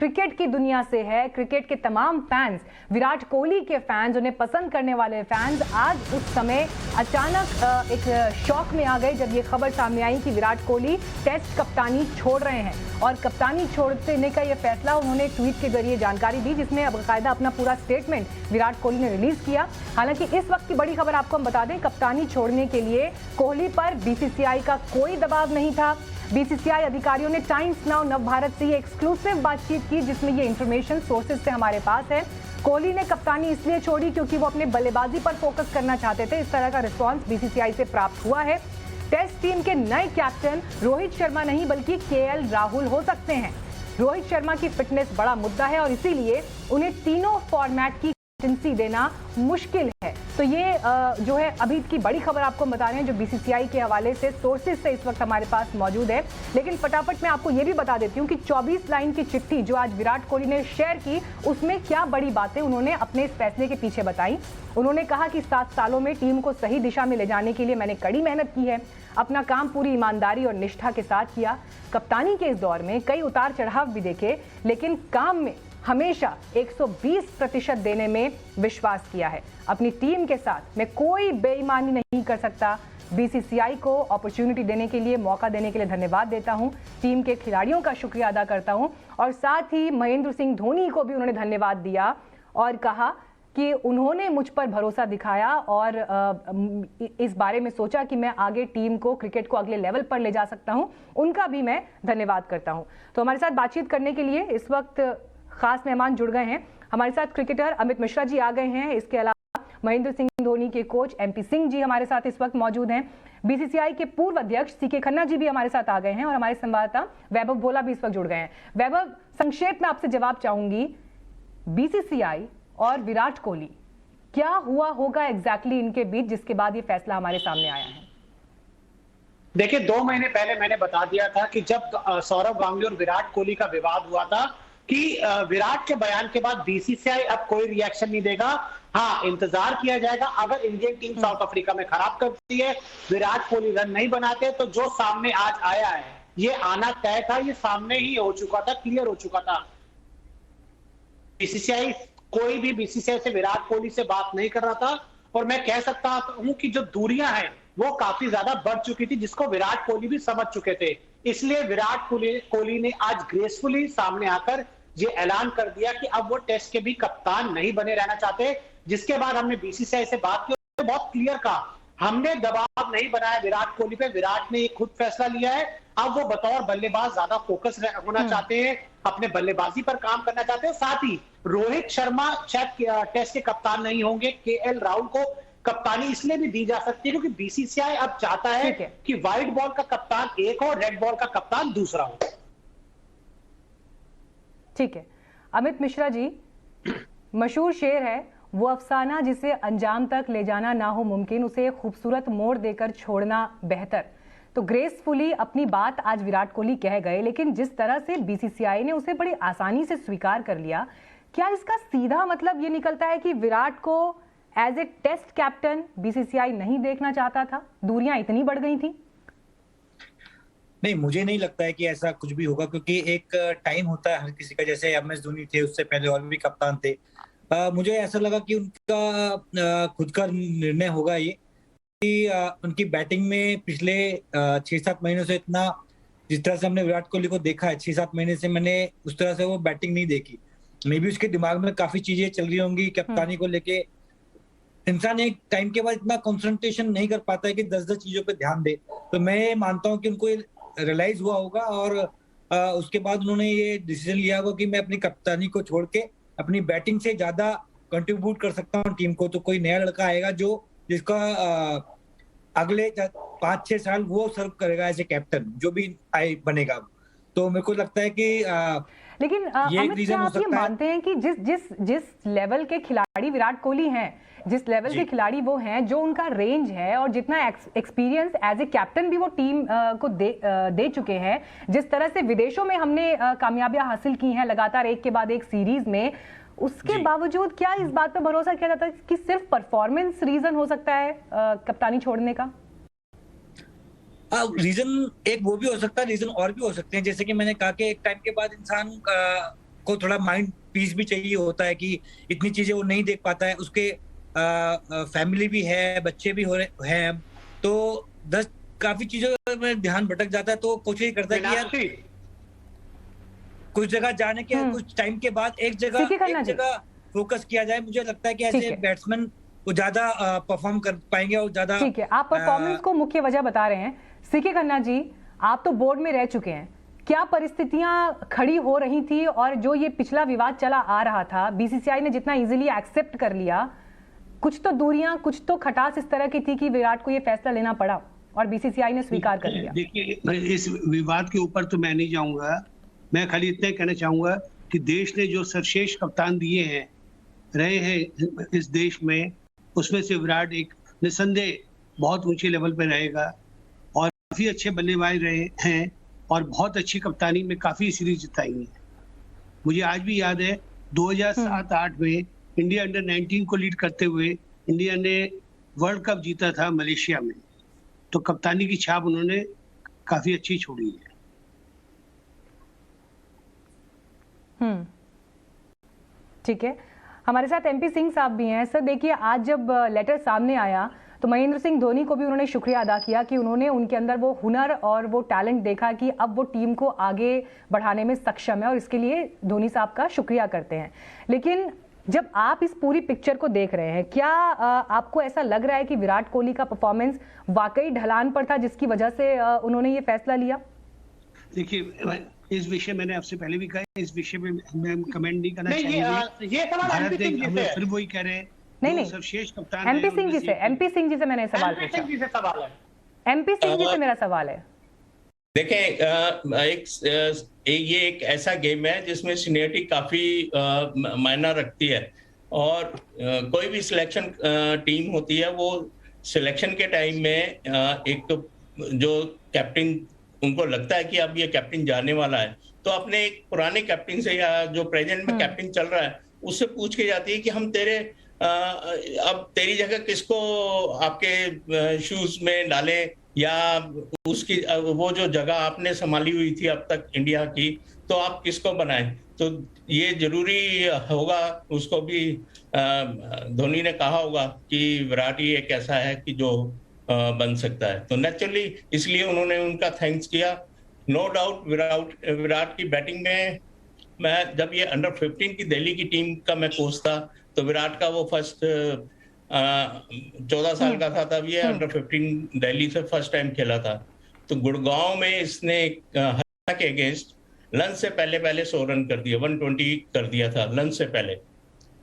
Cricket की दुनिया से है। क्रिकेट के तमाम फैंस, विराट कोहली के फैंस, उन्हें पसंद करने वाले फैंस आज उस समय अचानक एक शॉक में आ गए जब ये खबर सामने आई कि विराट कोहली टेस्ट कप्तानी छोड़ रहे हैं। और कप्तानी छोड़ने का ये फैसला उन्होंने ट्वीट के जरिए जानकारी दी, जिसमें बाकायदा अपना पूरा स्टेटमेंट विराट कोहली ने रिलीज किया। हालांकि इस वक्त की बड़ी खबर आपको हम बता दें, कप्तानी छोड़ने के लिए कोहली पर बीसीसीआई का कोई दबाव नहीं था। बीसीसीआई अधिकारियों ने टाइम्स नाउ नव भारत से ये एक्सक्लूसिव बातचीत की, जिसमें ये इंफॉर्मेशन सोर्सेज से हमारे पास है। कोहली ने कप्तानी इसलिए छोड़ी क्योंकि वो अपने बल्लेबाजी पर फोकस करना चाहते थे। इस तरह का रिस्पांस बीसीसीआई से प्राप्त हुआ है। टेस्ट टीम के नए कैप्टन रोहित शर्मा नहीं बल्कि केएल राहुल हो सकते हैं। रोहित शर्मा की फिटनेस बड़ा मुद्दा है और इसीलिए उन्हें तीनों फॉर्मेट की कैप्टनसी देना मुश्किल है। तो ये जो है अभी की बड़ी खबर आपको बता रहे हैं, जो बीसीसीआई के हवाले से सोर्सेज से इस वक्त हमारे पास मौजूद है। लेकिन फटाफट मैं आपको ये भी बता देती हूँ कि 24 लाइन की चिट्ठी जो आज विराट कोहली ने शेयर की, उसमें क्या बड़ी बातें उन्होंने अपने इस फैसले के पीछे बताई। उन्होंने कहा कि 7 सालों में टीम को सही दिशा में ले जाने के लिए मैंने कड़ी मेहनत की है, अपना काम पूरी ईमानदारी और निष्ठा के साथ किया। कप्तानी के इस दौर में कई उतार चढ़ाव भी देखे, लेकिन काम में हमेशा 120% देने में विश्वास किया है। अपनी टीम के साथ मैं कोई बेईमानी नहीं कर सकता। बीसीसीआई को अपॉर्चुनिटी देने के लिए, मौका देने के लिए धन्यवाद देता हूं। टीम के खिलाड़ियों का शुक्रिया अदा करता हूं और साथ ही महेंद्र सिंह धोनी को भी उन्होंने धन्यवाद दिया और कहा कि उन्होंने मुझ पर भरोसा दिखाया और इस बारे में सोचा कि मैं आगे टीम को, क्रिकेट को अगले लेवल पर ले जा सकता हूं। उनका भी मैं धन्यवाद करता हूं। तो हमारे साथ बातचीत करने के लिए इस वक्त खास मेहमान जुड़ गए हैं। हमारे साथ क्रिकेटर अमित मिश्रा जी आ गए हैं। इसके अलावा महेंद्र सिंह धोनी के कोच एमपी सिंह जी हमारे साथ इस वक्त मौजूद हैं। बीसीसीआई के पूर्व अध्यक्ष सीके खन्ना जी भी हमारे साथ आ गए हैं और हमारे संवाददाता वैभव भोला भी इस वक्त जुड़ गए हैं। वैभव, संक्षेप में आपसे जवाब चाहूंगी, बीसीसीआई और विराट कोहली, क्या हुआ होगा एग्जैक्टली इनके बीच जिसके बाद ये फैसला हमारे सामने आया है? देखिए, 2 महीने पहले मैंने बता दिया था कि जब सौरव गांगुली और विराट कोहली का विवाद हुआ था कि विराट के बयान के बाद बीसीसीआई अब कोई रिएक्शन नहीं देगा। हाँ, इंतजार किया जाएगा। अगर इंडियन टीम साउथ अफ्रीका में खराब करती है, विराट कोहली रन नहीं बनाते, तो जो सामने आज आया है ये आना तय था, ये सामने ही हो चुका था, क्लियर हो चुका था। बीसीसीआई, कोई भी बीसीसीआई से विराट कोहली से बात नहीं कर रहा था और मैं कह सकता हूं कि जो दूरियां हैं वो काफी ज्यादा बढ़ चुकी थी, जिसको विराट कोहली भी समझ चुके थे। इसलिए विराट कोहली ने आज ग्रेसफुली सामने आकर ये ऐलान कर दिया कि अब वो टेस्ट के भी कप्तान नहीं बने रहना चाहते। जिसके बाद हमने बीसीसीआई से बात की, बहुत क्लियर कहा, हमने दबाव नहीं बनाया विराट कोहली पे, विराट ने खुद फैसला लिया है। अब वो बतौर बल्लेबाज ज्यादा फोकस होना चाहते हैं, अपने बल्लेबाजी पर काम करना चाहते हैं। साथ ही रोहित शर्मा शायद टेस्ट के कप्तान नहीं होंगे, केएल राहुल को कप्तानी इसलिए भी दी जा सकती है क्योंकि बीसीसीआई अब चाहता है कि व्हाइट बॉल का कप्तान एक हो, रेड बॉल का कप्तान दूसरा हो। ठीक है अमित मिश्रा जी, मशहूर शेर है, वो अफसाना जिसे अंजाम तक ले जाना ना हो मुमकिन, उसे एक खूबसूरत मोड़ देकर छोड़ना बेहतर। तो ग्रेसफुली अपनी बात आज विराट कोहली कह गए, लेकिन जिस तरह से बीसीसीआई ने उसे बड़ी आसानी से स्वीकार कर लिया, क्या इसका सीधा मतलब ये निकलता है कि विराट को as a test captain BCCI नहीं देखना चाहता था? दूरियां इतनी बढ़ गई थी? नहीं, मुझे नहीं लगता है कि ऐसा कुछ भी होगा, क्योंकि एक टाइम होता है हर किसी का। जैसे एमएस धोनी थे, उससे पहले और भी कप्तान थे। मुझे ऐसा लगा कि उनका खुद का निर्णय होगा ये कि उनकी बैटिंग में पिछले 6-7 महीनों से इतना, जिस तरह से हमने विराट कोहली को देखा है 6-7 महीने से, मैंने उस तरह से वो बैटिंग नहीं देखी। मे बी उसके दिमाग में काफी चीजें चल रही होंगी कप्तानी को लेके। इंसान एक टाइम के बाद इतना कंसंट्रेशन नहीं कर पाता है कि 10-10 चीजों पे ध्यान दे। तो मैं मानता हूँ कि उनको रियलाइज हुआ होगा और उसके बाद उन्होंने ये डिसीजन लिया होगा कि मैं अपनी कप्तानी को छोड़ के अपनी बैटिंग से ज्यादा कंट्रीब्यूट कर सकता हूँ टीम को। तो कोई नया लड़का आएगा जिसका अगले 5-6 साल वो सर्व करेगा एज ए कैप्टन, जो भी बनेगा। तो मेरे को लगता है कि लेकिन अमित, क्या आप ये मानते हैं कि जिस लेवल के खिलाड़ी विराट कोहली हैं, जिस लेवल के खिलाड़ी वो हैं, जो उनका रेंज है और जितना एक्सपीरियंस एज ए कैप्टन भी वो टीम को दे चुके हैं, जिस तरह से विदेशों में हमने कामयाबियां हासिल की हैं लगातार एक के बाद एक सीरीज में, उसके बावजूद क्या इस बात पर भरोसा किया जाता है कि सिर्फ परफॉर्मेंस रीजन हो सकता है कप्तानी छोड़ने का? रीजन एक वो भी हो सकता है, रीजन और भी हो सकते हैं। जैसे कि मैंने कहा कि एक टाइम के बाद इंसान को थोड़ा माइंड पीस भी चाहिए होता है कि इतनी चीजें वो नहीं देख पाता है, उसके फैमिली भी है, बच्चे भी हो रहे हैं, तो 10 काफी चीजों में ध्यान भटक जाता है, तो कोशिश करता है कि यार मीनाक्षी, कुछ जगह जाने के कुछ टाइम के बाद एक जगह फोकस किया जाए। मुझे लगता है कि ऐसे बैट्समैन वो ज्यादा परफॉर्म कर पाएंगे और ज्यादा। ठीक है, आप परफॉर्मेंस को मुख्य वजह बता रहे हैं। सीके खन्ना जी, आप तो बोर्ड में रह चुके हैं, क्या परिस्थितियां खड़ी हो रही थी और जो ये पिछला विवाद चला आ रहा था, बीसीसीआई ने जितना इजीली एक्सेप्ट कर लिया, कुछ तो दूरियां, कुछ तो खटास इस तरह की थी कि विराट को ये फैसला लेना पड़ा और बीसीसीआई ने स्वीकार कर लिया? देखिए, इस विवाद के ऊपर तो मैं नहीं जाऊंगा, मैं खाली इतना कहना चाहूंगा कि देश ने जो सर्वश्रेष्ठ कप्तान दिए हैं, रहे हैं इस देश में, उसमें से विराट एक निसंदेह बहुत ऊंचे लेवल पर रहेगा और काफी अच्छे बल्लेबाज रहे हैं और बहुत अच्छी कप्तानी में काफी सीरीज जिताई है। मुझे आज भी याद है 2007-8 में इंडिया अंडर 19 को लीड करते हुए इंडिया ने वर्ल्ड कप जीता था मलेशिया में, तो कप्तानी की छाप उन्होंने काफी अच्छी छोड़ी है। ठीक है, हमारे साथ एमपी सिंह साहब भी हैं। सर देखिए, आज जब लेटर सामने आया तो महेंद्र सिंह धोनी को भी उन्होंने शुक्रिया अदा किया कि उन्होंने उनके अंदर वो हुनर और वो टैलेंट देखा कि अब वो टीम को आगे बढ़ाने में सक्षम है और इसके लिए धोनी साहब का शुक्रिया करते हैं। लेकिन जब आप इस पूरी पिक्चर को देख रहे हैं, क्या आपको ऐसा लग रहा है कि विराट कोहली का परफॉर्मेंस वाकई ढलान पर था जिसकी वजह से उन्होंने ये फैसला लिया? देखिए, इस विषय मैंने आपसे पहले भी कहा, इस विषय में मैं कमेंट नहीं करना चाहिए। ये सवाल एमपी सिंह जी से है। फिर वही कह रहे हैं, नहीं, सर्वश्रेष्ठ कप्तान एमपी सिंह जी से, एमपी सिंह जी से मैंने सवाल पूछा। एमपी सिंह जी से सवाल है, एमपी सिंह जी से मेरा सवाल है। देखें, ये एक ऐसा गेम है जिसमें सीनियरिटी काफी मायना रखती है और कोई भी सिलेक्शन टीम होती है, वो सिलेक्शन के टाइम में एक जो कैप्टन उनको लगता है कि अब ये कैप्टन जाने वाला है, तो अपने एक पुराने कैप्टन से या जो प्रेजेंट में कैप्टन चल रहा है उससे पूछ के जाती है कि हम तेरे अब तेरी जगह किसको आपके शूज में डालें, या उसकी वो जो जगह आपने संभाली हुई थी अब तक इंडिया की, तो आप किसको बनाएं। तो ये जरूरी होगा, उसको भी धोनी ने कहा होगा कि विराट ही एक ऐसा है कि जो बन सकता है, तो नेचुरली इसलिए उन्होंने उनका थैंक्स किया। नो डाउट विराट की बैटिंग में, मैं जब ये अंडर 15 की दिल्ली की टीम का मैं कोच था, तो विराट का वो फर्स्ट 14 साल का था तब ये अंडर 15 दिल्ली से फर्स्ट टाइम खेला था, तो गुड़गांव में इसने हरियाणा के अगेंस्ट लंच से पहले 100 रन कर दिया, 120 कर दिया था लंच से पहले।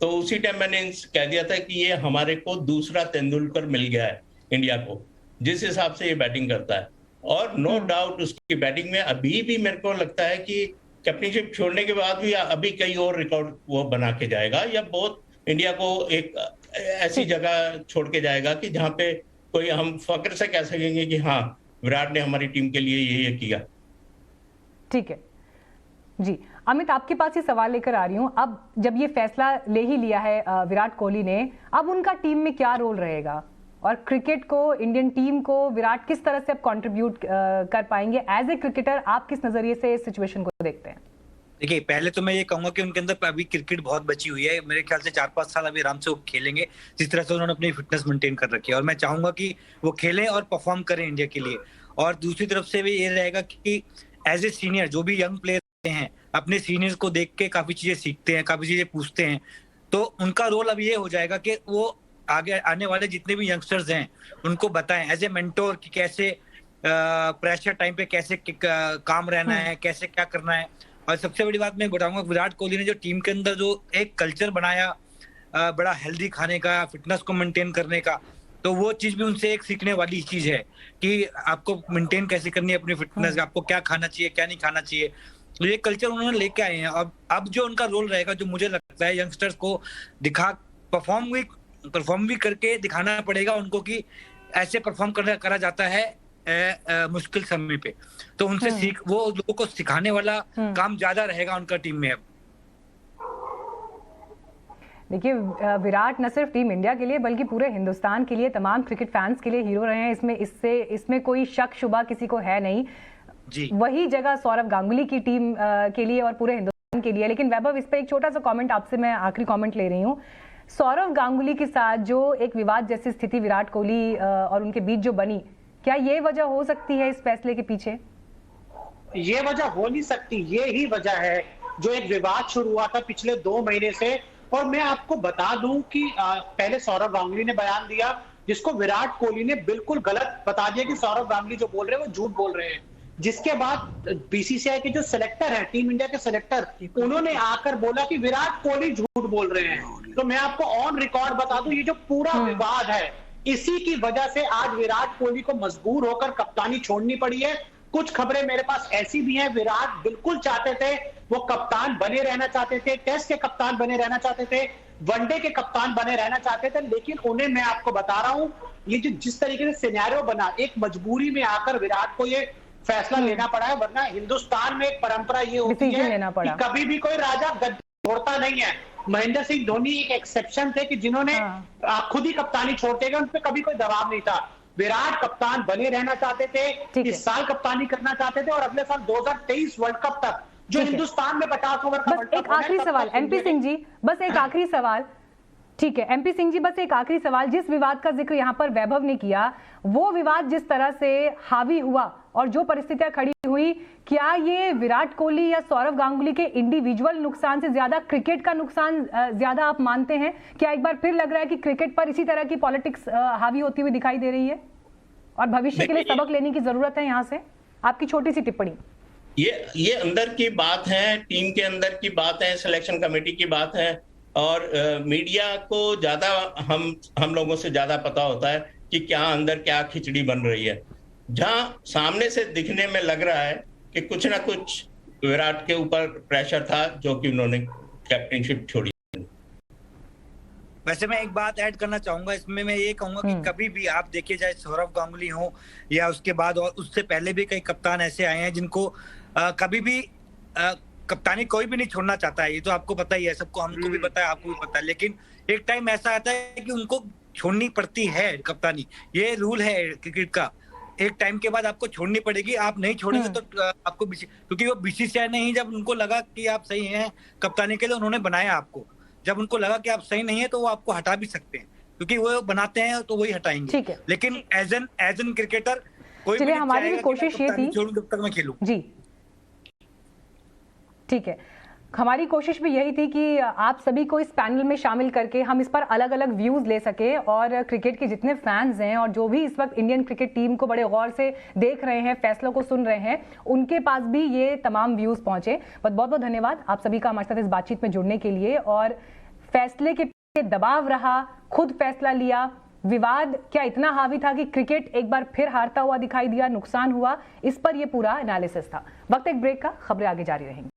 तो उसी टाइम मैंने कह दिया था कि ये हमारे को दूसरा तेंदुलकर मिल गया है इंडिया को, जिस हिसाब से ये बैटिंग करता है। और नो डाउट उसकी बैटिंग में अभी भी मेरे को लगता है कि कैप्टनशिप छोड़ने के बाद भी अभी कई और रिकॉर्ड वो बना के जाएगा, या बहुत इंडिया को एक ऐसी जगह छोड़ के जाएगा कि जहां पे कोई हम फक्र से कह सकेंगे कि हाँ, विराट ने हमारी टीम के लिए ये किया। ठीक है जी, अमित आपके पास ये सवाल लेकर आ रही हूँ। अब जब ये फैसला ले ही लिया है विराट कोहली ने, अब उनका टीम में क्या रोल रहेगा और क्रिकेट को, इंडियन टीम को विराट किस तरह से अब कंट्रीब्यूट कर पाएंगे? एज ए क्रिकेटर आप किस नजरिए से इस सिचुएशन को देखते हैं? देखिए, पहले तो मैं ये कहूंगा कि उनके अंदर अभी क्रिकेट बहुत बची हुई है। मेरे ख्याल से 4-5 साल अभी आराम से वो खेलेंगे, जिस तरह से उन्होंने अपनी फिटनेस मेंटेन कर रखी है, और मैं चाहूंगा कि वो खेलें और परफॉर्म करें इंडिया के लिए। और दूसरी तरफ से भी ये रहेगा कि एज ए सीनियर जो भी यंग प्लेयर हैं, अपने सीनियर्स को देख के काफी चीजें सीखते हैं, काफी चीजें पूछते हैं, तो उनका रोल अब ये हो जाएगा कि वो आगे आने वाले जितने भी यंगस्टर्स हैं उनको बताएं एज ए मेंटोर कि कैसे प्रेशर टाइम पे कैसे काम रहना है, कैसे क्या करना है। और सबसे बड़ी बात मैं बताऊंगा, विराट कोहली ने जो टीम के अंदर जो एक कल्चर बनाया बड़ा हेल्दी खाने का, फिटनेस को मेंटेन करने का, तो वो चीज भी उनसे एक सीखने वाली चीज है कि आपको मेंटेन कैसे करनी है अपनी फिटनेस, आपको क्या खाना चाहिए क्या नहीं खाना चाहिए। तो ये कल्चर उन्होंने लेके आए हैं। अब जो उनका रोल रहेगा, जो मुझे लगता है यंगस्टर्स को परफॉर्म भी करके दिखाना पड़ेगा उनको कि ऐसे परफॉर्म करा जाता है मुश्किल समय पे, तो उनसे वो लोगों को सिखाने वाला काम ज्यादा रहेगा उनका टीम में। अब देखिए, विराट न सिर्फ टीम इंडिया के लिए बल्कि पूरे हिंदुस्तान के लिए, तमाम क्रिकेट फैंस के लिए हीरो रहे हैं। इसमें कोई शक शुबा किसी को है नहीं जी। वही जगह सौरव गांगुली की टीम के लिए और पूरे हिंदुस्तान के लिए। लेकिन वैभव, इस पे एक छोटा सा कमेंट आपसे मैं आखिरी कमेंट ले रही हूँ। सौरव गांगुली के साथ जो एक विवाद जैसी स्थिति विराट कोहली और उनके बीच जो बनी, क्या ये वजह हो सकती है इस फैसले के पीछे? ये वजह हो नहीं सकती, ये ही वजह है जो एक विवाद शुरू हुआ था पिछले 2 महीने से। और मैं आपको बता दूं कि पहले सौरव गांगुली ने बयान दिया, जिसको विराट कोहली ने बिल्कुल गलत बता दिया कि सौरव गांगुली जो बोल रहे हैं वो झूठ बोल रहे हैं। जिसके बाद बीसीसीआई के जो सिलेक्टर है, टीम इंडिया के सिलेक्टर, उन्होंने आकर बोला कि विराट कोहली झूठ बोल रहे हैं। तो मैं आपको ऑन रिकॉर्ड बता दूं, ये जो पूरा विवाद है, इसी की वजह से आज विराट कोहली को मजबूर होकर कप्तानी छोड़नी पड़ी है। कुछ खबरें मेरे पास ऐसी भी हैं, विराट बिल्कुल चाहते थे, वो कप्तान बने रहना चाहते थे, टेस्ट के कप्तान बने रहना चाहते थे, वनडे के कप्तान बने रहना चाहते थे। लेकिन उन्हें, मैं आपको बता रहा हूं, ये जो जिस तरीके से सिनेरियो बना, एक मजबूरी में आकर विराट को ये फैसला लेना पड़ा है। वरना हिंदुस्तान में एक परंपरा ये होती है कि कभी भी कोई राजा गद्दी छोड़ता नहीं है। महेंद्र सिंह धोनी एक एक्सेप्शन थे कि जिन्होंने खुद ही कप्तानी छोड़ते गए, उन पर कभी कोई दबाव नहीं था। विराट कप्तान बने रहना चाहते थे, इस साल कप्तानी करना चाहते थे और अगले साल 2023 वर्ल्ड कप तक जो हिंदुस्तान में 50 ओवर का वर्ल्ड कप। एक आखिरी सवाल एमपी सिंह जी, बस एक आखिरी सवाल। ठीक है एमपी सिंह जी, बस एक आखिरी सवाल। जिस विवाद का जिक्र यहाँ पर वैभव ने किया, वो विवाद जिस तरह से हावी हुआ और जो परिस्थितियां खड़ी हुई, क्या ये विराट कोहली या सौरव गांगुली के इंडिविजुअल नुकसान से ज्यादा क्रिकेट का नुकसान ज्यादा आप मानते हैं? क्या एक बार फिर लग रहा है कि क्रिकेट पर इसी तरह की पॉलिटिक्स हावी होती हुई दिखाई दे रही है और भविष्य के लिए सबक लेने की जरूरत है यहाँ से? आपकी छोटी सी टिप्पणी। ये अंदर की बात है, टीम के अंदर की बात है, सिलेक्शन कमेटी की बात है और मीडिया को ज्यादा हम लोगों से ज्यादा पता होता है कि क्या अंदर क्या खिचड़ी बन रही है। जहां सामने से दिखने में लग रहा है कि कुछ ना कुछ विराट के ऊपर प्रेशर था, जो कि उन्होंने कैप्टनशिप छोड़ी। वैसे मैं एक बात ऐड करना चाहूंगा इसमें, मैं ये कहूंगा कि कभी भी आप देखिए, चाहे सौरव गांगुली हो या उसके बाद और उससे पहले भी कई कप्तान ऐसे आए हैं जिनको कभी भी कप्तानी कोई भी नहीं छोड़ना चाहता है। ये तो आपको पता ही है, सबको, हमको भी पता है, आपको भी पता है। लेकिन एक टाइम ऐसा आता है कि उनको छोड़नी पड़ती है कप्तानी, ये रूल है क्रिकेट का। एक टाइम के बाद आपको छोड़नी पड़ेगी, आप नहीं छोड़ेंगे तो आपको, क्योंकि वो बीसीसीआई ने ही, जब उनको लगा कि आप सही हैं कप्तानी के लिए, उन्होंने बनाया आपको। जब उनको लगा कि आप सही नहीं है तो वो आपको हटा भी सकते हैं, क्योंकि वो बनाते हैं तो वही हटाएंगे। लेकिन एज एन क्रिकेटर कोई भी, हमारी भी कोशिश ये थी जब तक मैं खेलूं। जी ठीक है, हमारी कोशिश भी यही थी कि आप सभी को इस पैनल में शामिल करके हम इस पर अलग अलग व्यूज ले सके और क्रिकेट के जितने फैंस हैं और जो भी इस वक्त इंडियन क्रिकेट टीम को बड़े गौर से देख रहे हैं, फैसलों को सुन रहे हैं, उनके पास भी ये तमाम व्यूज पहुंचे। बहुत बहुत धन्यवाद आप सभी का हमारे साथ इस बातचीत में जुड़ने के लिए। और फैसले के पीछे दबाव रहा, खुद फैसला लिया, विवाद क्या इतना हावी था कि क्रिकेट एक बार फिर हारता हुआ दिखाई दिया, नुकसान हुआ, इस पर यह पूरा एनालिसिस था। वक्त एक ब्रेक का, खबरें आगे जारी रहेंगी।